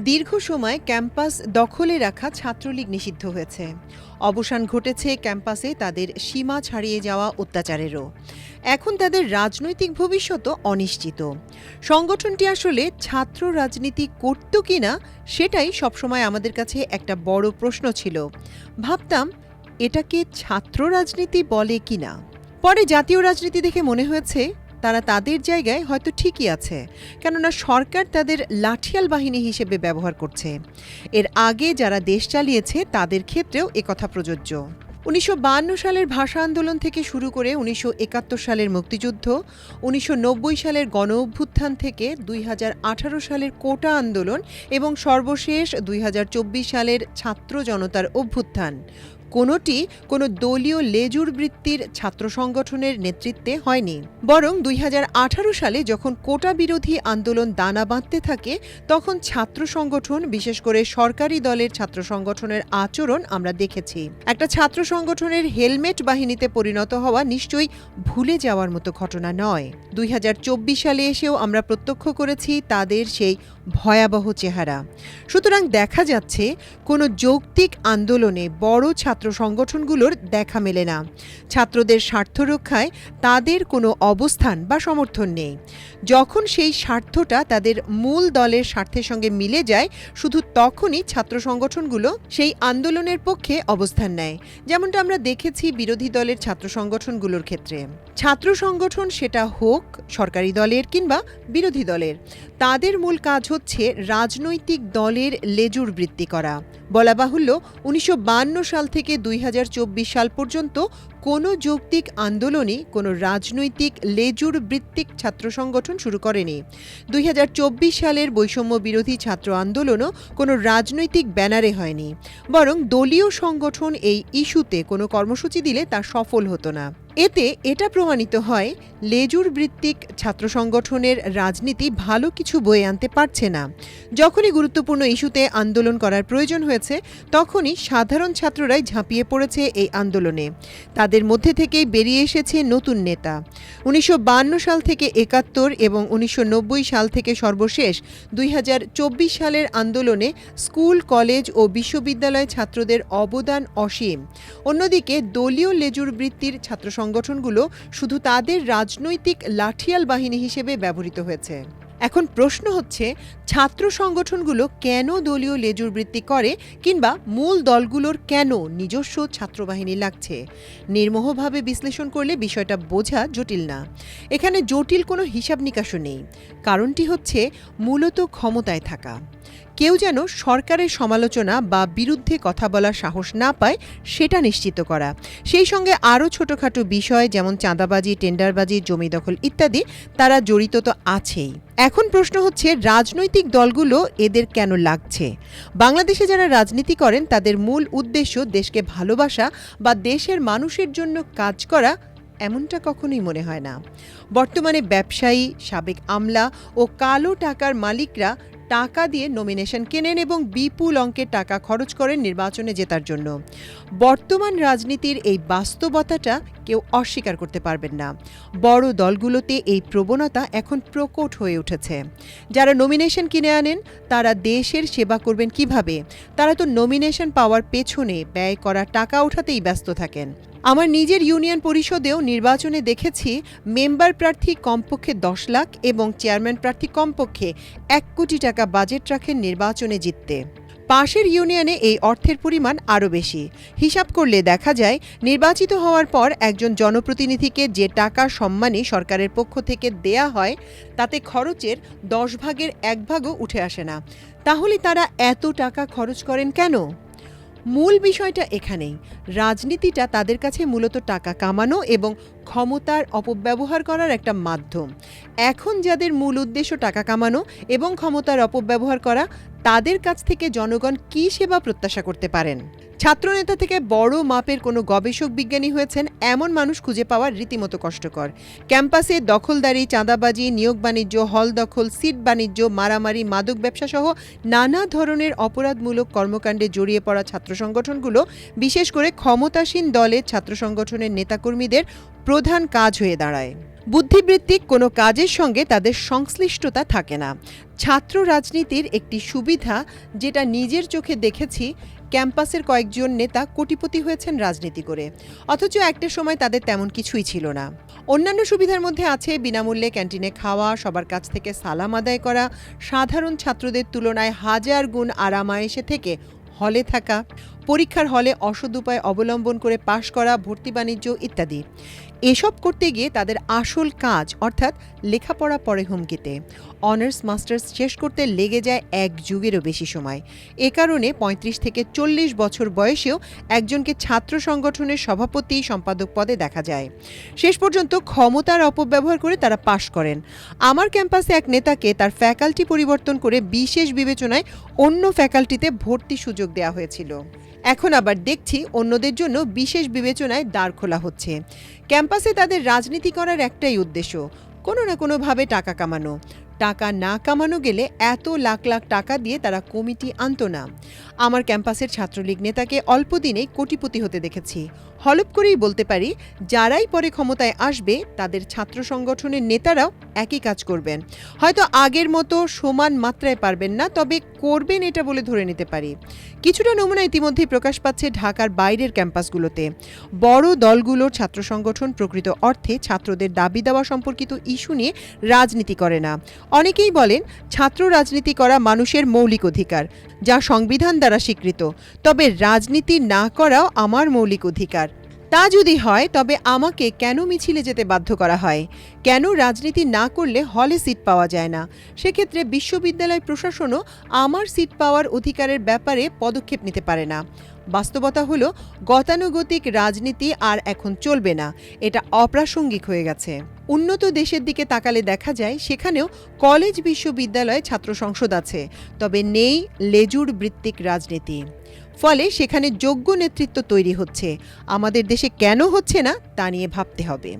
দীর্ঘ সময় ক্যাম্পাস দখলে রাখা ছাত্রলীগ নিষিদ্ধ হয়েছে। অবসান ঘটেছে ক্যাম্পাসে তাদের সীমা ছাড়িয়ে যাওয়া অত্যাচারেরও। এখন তাদের রাজনৈতিক ভবিষ্যৎও অনিশ্চিত। সংগঠনটি আসলে ছাত্র রাজনীতি করত কিনা সেটাই সবসময় আমাদের কাছে একটা বড় প্রশ্ন ছিল। ভাবতাম এটাকে ছাত্র রাজনীতি বলে কিনা। পরে জাতীয় রাজনীতি দেখে মনে হয়েছে তারা তাদের জায়গায় হয়তো ঠিকই আছে, কেননা সরকার তাদের লাঠিয়াল বাহিনী হিসেবে ব্যবহার করছে। এর আগে যারা দেশ চালিয়েছে তাদের ক্ষেত্রেও একথা প্রযোজ্য। ১৯৫২ সালের ভাষা আন্দোলন থেকে শুরু করে ১৯৭১ সালের মুক্তিযুদ্ধ, ১৯৯০ সালের গণঅভ্যুত্থান থেকে ২০১৮ সালের কোটা আন্দোলন এবং সর্বশেষ ২০২৪ সালের ছাত্র জনতার অভ্যুত্থান, কোনোটি কোনো দলীয় লেজুর বৃত্তির ছাত্র সংগঠনের নেতৃত্বে হয়নি। বরং ২০১৮ সালে যখন কোটা বিরোধী আন্দোলন দানা বাঁধতে থাকে, তখন ছাত্র সংগঠন, বিশেষ করে সরকারি দলের ছাত্র সংগঠনের আচরণ আমরা দেখেছি। একটা ছাত্র সংগঠনের হেলমেট বাহিনীতে পরিণত হওয়া নিশ্চয়ই ভুলে যাওয়ার মতো ঘটনা নয়। ২০২৪ সালে এসেও আমরা প্রত্যক্ষ করেছি তাদের সেই ভয়াবহ চেহারা। সুতরাং দেখা যাচ্ছে কোনো যৌক্তিক আন্দোলনে বড় ছাত্র সংগঠনগুলোর দেখা মেলে না। ছাত্রদের স্বার্থ রক্ষায় তাদের কোনো অবস্থান বা সমর্থন নেই। যখন সেই স্বার্থটা তাদের মূল দলের স্বার্থের সঙ্গে মিলে যায়, শুধু তখনই ছাত্র সংগঠনগুলো সেই আন্দোলনের পক্ষে অবস্থান নেয়, যেমনটা আমরা দেখেছি বিরোধী দলের ছাত্র সংগঠনগুলোর ক্ষেত্রে। ছাত্র সংগঠন সেটা হোক সরকারি দলের কিংবা বিরোধী দলের, তাদের মূল কাজ হচ্ছে রাজনৈতিক দলের লেজুর বৃত্তি করা। বলা বাহুল্য, ১৯৫২ সাল থেকে ২০২৪ সাল পর্যন্ত কোনো যৌক্তিক আন্দোলনই কোনো রাজনৈতিক লেজুর বৃত্তিক ছাত্র সংগঠন শুরু করেনি। ২০২৪ সালের বৈষম্য বিরোধী ছাত্র আন্দোলনও কোনো রাজনৈতিক ব্যানারে হয়নি, বরং দলীয় সংগঠন এই ইস্যুতে কোনো কর্মসূচি দিলে তা সফল হতো না। এতে এটা প্রমাণিত হয় লেজুর বৃত্তিক ছাত্র সংগঠনের রাজনীতি ভালো কিছু বয়ে আনতে পারছে না। যখনই গুরুত্বপূর্ণ ইস্যুতে আন্দোলন করার প্রয়োজন হয়েছে, তখনই সাধারণ ছাত্ররাই ঝাঁপিয়ে পড়েছে এই আন্দোলনে। তাদের মধ্যে থেকেই বেরিয়ে এসেছে নতুন নেতা। ১৯৫২ সাল থেকে ৭১ এবং ১৯৯০ সাল থেকে সর্বশেষ ২০২৪ সালের আন্দোলনে স্কুল, কলেজ ও বিশ্ববিদ্যালয় ছাত্রদের অবদান অসীম। অন্যদিকে দলীয় লেজুর বৃত্তির ছাত্র সংগঠনগুলো শুধু তাদের রাজনৈতিক লাঠিয়াল বাহিনী হিসেবে ব্যবহৃত হয়েছে। এখন প্রশ্ন হচ্ছে, ছাত্র সংগঠনগুলো কেন দলীয় লেজুর বৃত্তি করে, কিংবা মূল দলগুলোর কেন নিজস্ব ছাত্রবাহিনী লাগছে? নির্মোহভাবে বিশ্লেষণ করলে বিষয়টা বোঝা জটিল না। এখানে জটিল কোনো হিসাব নিকাশও নেই। কারণটি হচ্ছে মূলত ক্ষমতায় থাকা। কেউ যেন সরকারের সমালোচনা বা বিরুদ্ধে কথা বলার সাহস না পায় সেটা নিশ্চিত করা। সেই সঙ্গে আরও ছোটোখাটো বিষয় যেমন চাঁদাবাজি, টেন্ডারবাজি, জমি দখল ইত্যাদি, তারা জড়িত তো আছেই। এখন প্রশ্ন হচ্ছে, রাজনৈতিক দলগুলো এদের কেন লাগছে? বাংলাদেশে যারা রাজনীতি করেন তাদের মূল উদ্দেশ্য দেশকে ভালোবাসা বা দেশের মানুষের জন্য কাজ করা, এমনটা কখনোই মনে হয় না। বর্তমানে ব্যবসায়ী, সাবেক আমলা ও কালো টাকার মালিকরা টাকা দিয়ে নমিনেশন কেনেন এবং বিপুল অঙ্কের টাকা খরচ করেন নির্বাচনে জেতার জন্য। বর্তমান রাজনীতির এই বাস্তবতাটা কেউ অস্বীকার করতে পারবেন না। বড় দলগুলোতে এই প্রবণতা এখন প্রকট হয়ে উঠেছে। যারা নমিনেশন কিনে আনেন তারা দেশের সেবা করবেন কিভাবে? তারা তো নমিনেশন পাওয়ার পেছনে ব্যয় করা টাকা ওঠাতেই ব্যস্ত থাকেন। আমার নিজের ইউনিয়ন পরিষদেও নির্বাচনে দেখেছি মেম্বার প্রার্থী কমপক্ষে ১০ লাখ এবং চেয়ারম্যান প্রার্থী কমপক্ষে ১ কোটি টাকা বাজেট রাখেন নির্বাচনে জিততে। পাশের ইউনিয়নে এই অর্থের পরিমাণ আরও বেশি। হিসাব করলে দেখা যায় নির্বাচিত হওয়ার পর একজন জনপ্রতিনিধিকে যে টাকা সম্মানী সরকারের পক্ষ থেকে দেয়া হয়, তাতে খরচের ১০ ভাগের ১ ভাগও উঠে আসে না। তাহলে তারা এত টাকা খরচ করেন কেন? মূল বিষয়টা এখানেই। রাজনীতিটা তাদের কাছে মূলত টাকা কামানো এবং ক্ষমতার অপব্যবহার করার একটা মাধ্যম। এখন যাদের মূল উদ্দেশ্য টাকা কামানো এবং ক্ষমতার অপব্যবহার করা, তাদের কাছ থেকে জনগণ কী সেবা প্রত্যাশা করতে পারেন? ছাত্রনেতা থেকে বড় মাপের কোনো গবেষক বিজ্ঞানী হয়েছেন এমন মানুষ খুঁজে পাওয়া রীতিমতো কষ্টকর। ক্যাম্পাসে দখলদারি, চাঁদাবাজি, নিয়োগ বাণিজ্য, হল দখল, সিট বাণিজ্য, মারামারি, মাদক ব্যবসা সহ নানা ধরনের অপরাধমূলক কর্মকাণ্ডে জড়িয়ে পড়া ছাত্র সংগঠনগুলো বিশেষ করে ক্ষমতাসীন দলের ছাত্র সংগঠনের নেতাকর্মীদের প্রধান কাজ হয়ে দাঁড়ায়। বুদ্ধিবৃত্তিক কোনো কাজের সঙ্গে তাদের সংশ্লিষ্টতা থাকে না। ছাত্র রাজনীতির একটি সুবিধা, যেটা নিজের চোখে দেখেছি, ক্যাম্পাসের কয়েকজন নেতা কোটিপতি হয়েছেন রাজনীতি করে, অথচ একটা সময় তাদের তেমন কিছুই ছিল না। অন্যান্য সুবিধার মধ্যে আছে বিনামূল্যে ক্যান্টিনে খাওয়া, সবার কাছ থেকে সালাম আদায় করা, সাধারণ ছাত্রদের তুলনায় হাজার গুণ আরামায়েশে থেকে হলে থাকা, পরীক্ষার হলে অসৎ উপায় অবলম্বন করে পাশ করা, ভর্তি বাণিজ্য ইত্যাদি। এসব করতে গিয়ে তাদের আসল কাজ অর্থাৎ লেখাপড়া পড়ে হুমকিতে। অনার্স মাস্টার্স শেষ করতে লেগে যায় এক যুগেরও বেশি সময়। এ কারণে ৩৫ থেকে ৪০ বছর বয়সেও একজনকে ছাত্র সংগঠনের সভাপতি, সম্পাদক পদে দেখা যায়। শেষ পর্যন্ত ক্ষমতার অপব্যবহার করে তারা পাশ করেন। আমার ক্যাম্পাসে এক নেতাকে তার ফ্যাকাল্টি পরিবর্তন করে বিশেষ বিবেচনায় অন্য ফ্যাকাল্টিতে ভর্তি সুযোগ দেওয়া হয়েছিল। এখন আবার দেখছি অন্যদের জন্য বিশেষ বিবেচনায় দ্বার খোলা হচ্ছে। ক্যাম্পাসে তাদের রাজনীতি করার একটাই উদ্দেশ্য, কোনো না কোনোভাবে টাকা কামানো। টাকা না কামানো গেলে এত লাখ লাখ টাকা দিয়ে তারা কমিটি আনতো না। আমার ক্যাম্পাসের ছাত্রলীগ নেতাকে অল্প দিনেই কোটিপতি হতে দেখেছি। হলপ করেই বলতে পারি, যারাই পরে ক্ষমতায় আসবে তাদের ছাত্র সংগঠনের নেতারাও একই কাজ করবেন। হয়তো আগের মতো সমান মাত্রায় পারবেন না, তবে করবেন এটা বলে ধরে নিতে পারি। কিছুটা নমুনা ইতিমধ্যেই প্রকাশ পাচ্ছে ঢাকার বাইরের ক্যাম্পাসগুলোতে। বড় দলগুলোর ছাত্র সংগঠন প্রকৃত অর্থে ছাত্রদের দাবি দেওয়া সম্পর্কিত ইস্যু নিয়ে রাজনীতি করে না। অনেকেই বলেন ছাত্র রাজনীতি করা মানুষের মৌলিক অধিকার, যা সংবিধান দ্বারা স্বীকৃত। তবে রাজনীতি না করাও আমার মৌলিক অধিকার। তা যদি হয় তবে আমাকে কেন মিছিলে যেতে বাধ্য করা হয়? কেন রাজনীতি না করলে হলে সিট পাওয়া যায় না? সেক্ষেত্রে বিশ্ববিদ্যালয় প্রশাসনও আমার সিট পাওয়ার অধিকারের ব্যাপারে পদক্ষেপ নিতে পারে না। বাস্তবতা হলো, গতানুগতিক রাজনীতি আর এখন চলবে না, এটা অপ্রাসঙ্গিক হয়ে গেছে। উন্নত দেশের দিকে তাকালে দেখা যায় সেখানেও কলেজ, বিশ্ববিদ্যালয়ে ছাত্র সংসদ আছে, তবে নেই লেজুর ভিত্তিক রাজনীতি। ফলে সেখানে যোগ্য নেতৃত্ব তৈরি হচ্ছে। আমাদের দেশে কেন হচ্ছে না তা নিয়ে ভাবতে হবে।